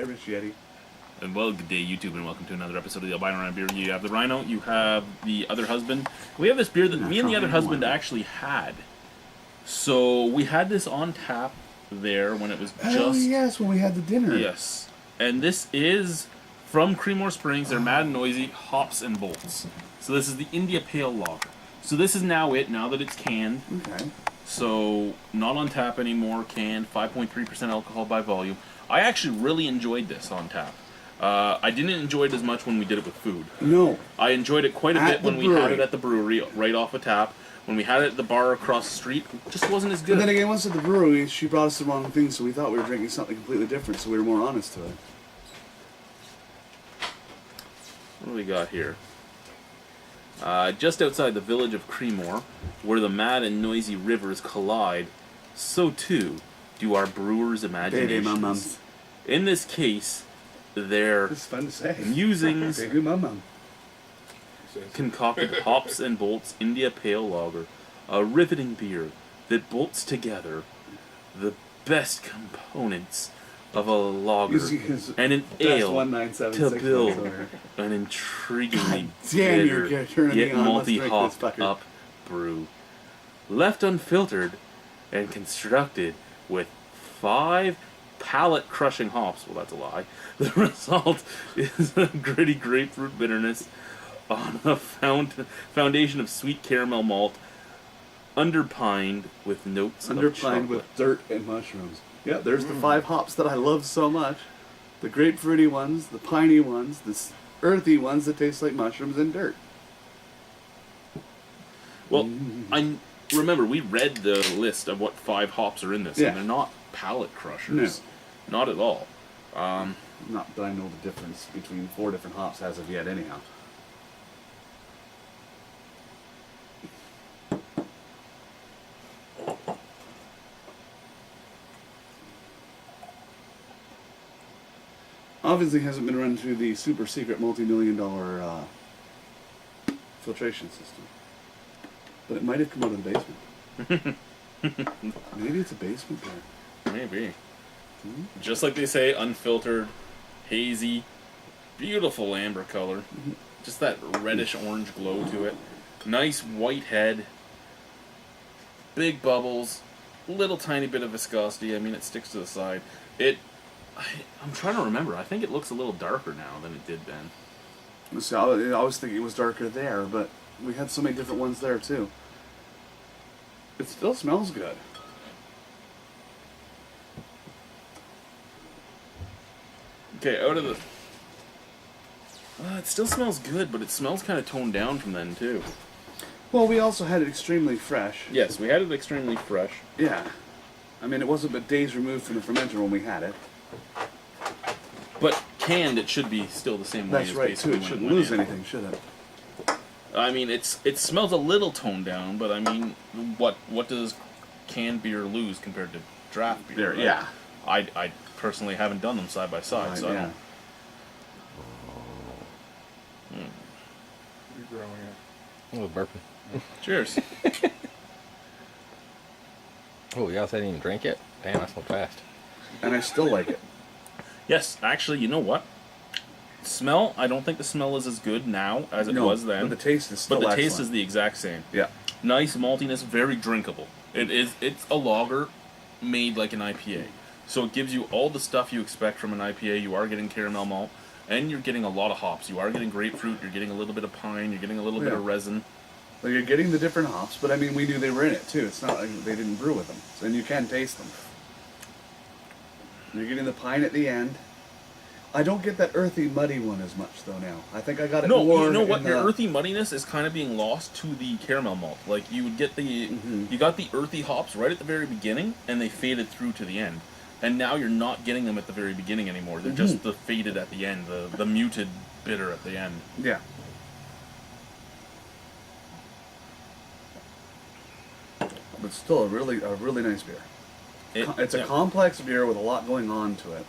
Rich Yeti. And well, good day, YouTube, and welcome to another episode of the Albino Rhino beer. You have the Rhino, you have the other husband. We have this beer that me and the other husband actually had. So we had this on tap there when it was just... Oh, yes, when we had the dinner. Yes. And this is from Creemore Springs. They're Mad and Noisy, Hops and Bolts. So this is the India Pale Lager. So this is now that it's canned. Okay. So not on tap anymore, canned, 5.3% alcohol by volume. I actually really enjoyed this on tap. I didn't enjoy it as much when we did it with food. No. I enjoyed it quite a bit when we had it at the brewery, right off a tap. When we had it at the bar across the street, it just wasn't as good. But then again, once at the brewery, she brought us the wrong thing, so we thought we were drinking something completely different, so we were more honest to it. What do we got here? Just outside the village of Creemore, where the mad and noisy rivers collide, so too do our brewers' imaginations. In this case, their musings concocted Hops and Bolts India Pale Lager, a riveting beer that bolts together the best components of a lager and an ale to build an intriguingly bitter yet malty hopped up brew. Left unfiltered and constructed with 5 palate-crushing hops. Well, that's a lie. The result is a gritty grapefruit bitterness on a foundation of sweet caramel malt, underpined with notes of chocolate. With dirt and mushrooms. Yeah, there's the 5 hops that I love so much. The grapefruity ones, the piney ones, the earthy ones that taste like mushrooms and dirt. Well, I remember we read the list of what 5 hops are in this, and they're not palate crushers. No. Not at all. Not that I know the difference between 4 different hops as of yet, anyhow. Obviously hasn't been run through the super secret multi-million-dollar filtration system. But it might have come out of the basement. Maybe it's a basement there. Maybe. Just like they say, unfiltered, hazy, beautiful amber color. Just that reddish-orange glow to it. Nice white head. Big bubbles. Little tiny bit of viscosity. I mean, it sticks to the side. I'm trying to remember. I think it looks a little darker now than it did then. So I was thinking it was darker there, but we had so many different ones there too. It still smells good. Okay, out of the... it still smells good, but it smells kind of toned down from then too. Well, we also had it extremely fresh. Yes, we had it extremely fresh. Yeah. I mean, it wasn't but days removed from the fermenter when we had it. But canned, it should be still the same way. That's right, too. It shouldn't lose anything, should it? I mean, it smells a little toned down, but I mean, what does canned beer lose compared to draft beer? Right? Yeah. I personally haven't done them side by side, so I don't... You're growing it. Oh, burping. Cheers. Oh, you guys hadn't even drank yet? Damn, that's so fast. And I still like it. Yes, actually, you know what? Smell, I don't think the smell is as good now as it was then. But the taste is still But the excellent. taste is the exact same. Yeah. Nice maltiness, very drinkable. It's a lager made like an IPA. So it gives you all the stuff you expect from an IPA. You are getting caramel malt, and you're getting a lot of hops. You are getting grapefruit, you're getting a little bit of pine, you're getting a little bit of resin. Well, you're getting the different hops, but I mean, we knew they were in it too. It's not like they didn't brew with them. So, and you can taste them. You're getting the pine at the end. I don't get that earthy, muddy one as much, though, now. I think I got it more. No, you know what? Your earthy muddiness is kind of being lost to the caramel malt. Like, you would get the... You got the earthy hops right at the very beginning, and they faded through to the end. And now you're not getting them at the very beginning anymore. They're just the faded at the end, the muted bitter at the end. Yeah. But still a really nice beer. It's a complex beer with a lot going on to it.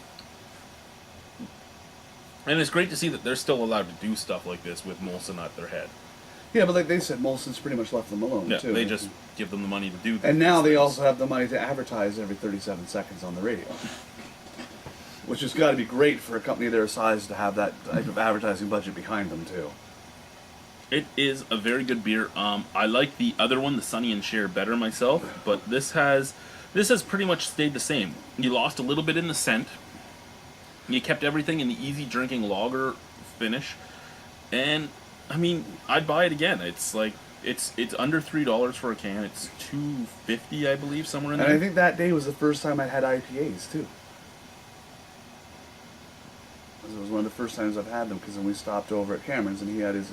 And it's great to see that they're still allowed to do stuff like this with Molson at their head. Yeah, but like they said, Molson's pretty much left them alone, too. They just give them the money to do that. And now they also have the money to advertise every 37 seconds on the radio. which has got to be great for a company their size to have that type of advertising budget behind them too. It is a very good beer. I like the other one, the Sonny and Cher, better myself, but this has pretty much stayed the same. You lost a little bit in the scent. You kept everything in the easy drinking lager finish, and I mean, I'd buy it again. It's like it's under $3 for a can. It's $2.50, I believe, somewhere in there. And I think that day was the first time I had IPAs too. It was one of the first times I've had them because then we stopped over at Cameron's and he had his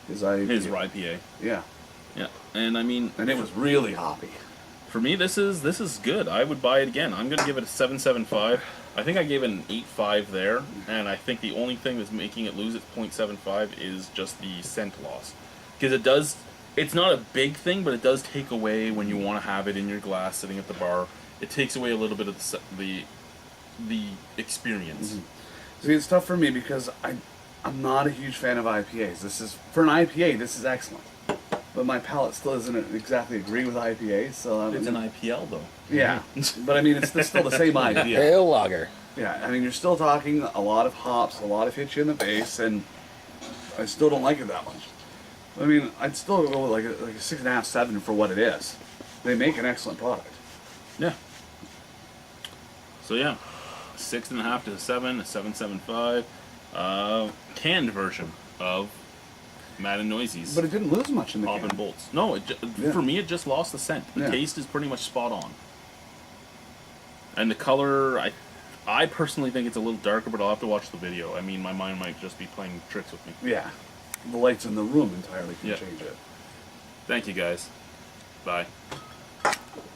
IPA. His IPA. Yeah. Yeah, and I mean, And it was really hoppy. for me, this is good. I would buy it again. I'm gonna give it a 7.75. I think I gave it an 8.5 there, and I think the only thing that's making it lose its 0.75 is just the scent loss, because it does. It's not a big thing, but it does take away when you want to have it in your glass sitting at the bar. It takes away a little bit of the experience. Mm-hmm. See, it's tough for me because I'm not a huge fan of IPAs. This is for an IPA. This is excellent, but my palate still doesn't exactly agree with IPAs. So It's an IPL though. yeah, but I mean it's still the same idea. Pale lager. Yeah, I mean you're still talking a lot of hops, a lot of hit you in the face, and I still don't like it that much. I mean, I'd still go with like a 6.5, 7 for what it is. They make an excellent product. Yeah. So yeah, 6.5 to 7, a 7.75, canned version of Mad and Noisy's. But it didn't lose much in the Pop can. and Bolts. No, for me, it just lost the scent. The Yeah. taste is pretty much spot on. And the color, I personally think it's a little darker, but I'll have to watch the video. I mean, my mind might just be playing tricks with me. Yeah. The lights in the room entirely can Yeah. change it. Thank you, guys. Bye.